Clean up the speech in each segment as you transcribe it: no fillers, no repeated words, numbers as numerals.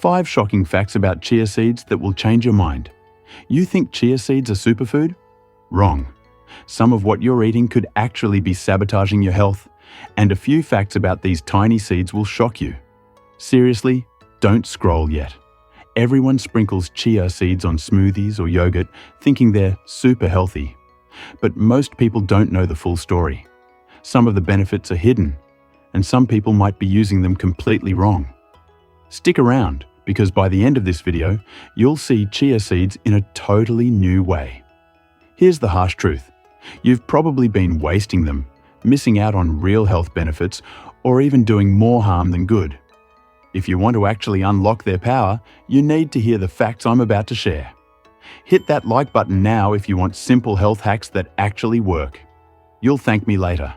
5 shocking facts about chia seeds that will change your mind. You think chia seeds are superfood? Wrong. Some of what you're eating could actually be sabotaging your health, and a few facts about these tiny seeds will shock you. Seriously, don't scroll yet. Everyone sprinkles chia seeds on smoothies or yogurt, thinking they're super healthy. But most people don't know the full story. Some of the benefits are hidden, and some people might be using them completely wrong. Stick around, because by the end of this video, you'll see chia seeds in a totally new way. Here's the harsh truth. You've probably been wasting them, missing out on real health benefits, or even doing more harm than good. If you want to actually unlock their power, you need to hear the facts I'm about to share. Hit that like button now if you want simple health hacks that actually work. You'll thank me later.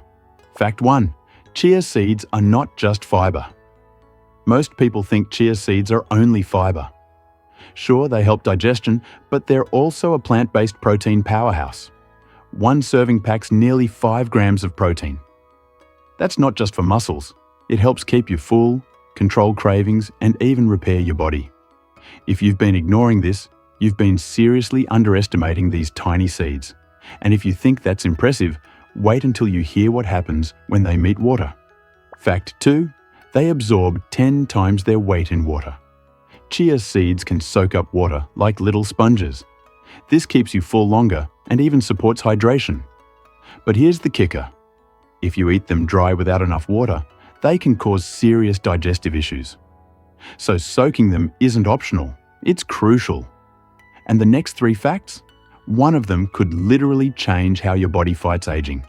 Fact 1. Chia seeds are not just fiber. Most people think chia seeds are only fiber. Sure, they help digestion, but they're also a plant-based protein powerhouse. One serving packs nearly 5 grams of protein. That's not just for muscles. It helps keep you full, control cravings, and even repair your body. If you've been ignoring this, you've been seriously underestimating these tiny seeds. And if you think that's impressive, wait until you hear what happens when they meet water. Fact 2. They absorb 10 times their weight in water. Chia seeds can soak up water like little sponges. This keeps you full longer and even supports hydration. But here's the kicker. If you eat them dry without enough water, they can cause serious digestive issues. So soaking them isn't optional, it's crucial. And the next 3 facts? One of them could literally change how your body fights aging.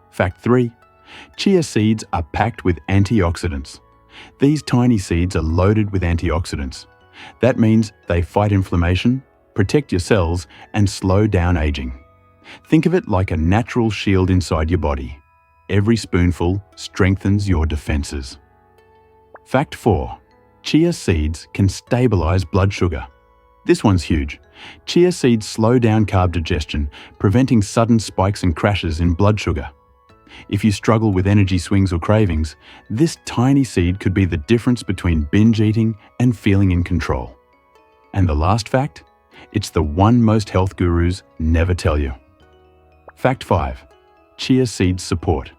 Fact 3. Chia seeds are packed with antioxidants. These tiny seeds are loaded with antioxidants. That means they fight inflammation, protect your cells, and slow down aging. Think of it like a natural shield inside your body. Every spoonful strengthens your defenses. Fact 4. Chia seeds can stabilize blood sugar. This one's huge. Chia seeds slow down carb digestion, preventing sudden spikes and crashes in blood sugar. If you struggle with energy swings or cravings, this tiny seed could be the difference between binge eating and feeling in control. And the last fact? It's the one most health gurus never tell you. Fact 5. Chia seeds support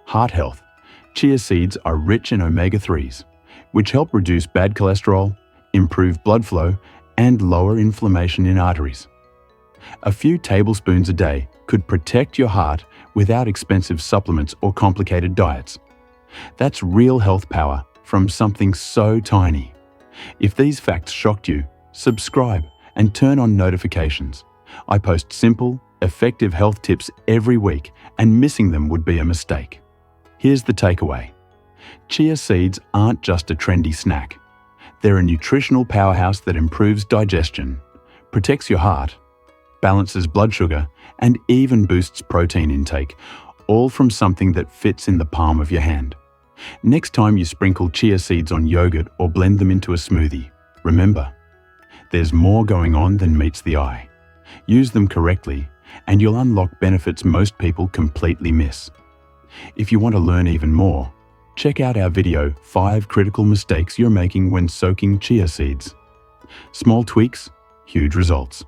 heart health. Chia seeds are rich in omega-3s, which help reduce bad cholesterol, improve blood flow, and lower inflammation in arteries. A few tablespoons a day could protect your heart without expensive supplements or complicated diets. That's real health power from something so tiny. If these facts shocked you, subscribe and turn on notifications. I post simple, effective health tips every week, and missing them would be a mistake. Here's the takeaway. Chia seeds aren't just a trendy snack. They're a nutritional powerhouse that improves digestion, protects your heart, balances blood sugar, and even boosts protein intake, all from something that fits in the palm of your hand. Next time you sprinkle chia seeds on yogurt or blend them into a smoothie, remember, there's more going on than meets the eye. Use them correctly, and you'll unlock benefits most people completely miss. If you want to learn even more, check out our video 5 critical mistakes you're making when soaking chia seeds. Small tweaks, huge results.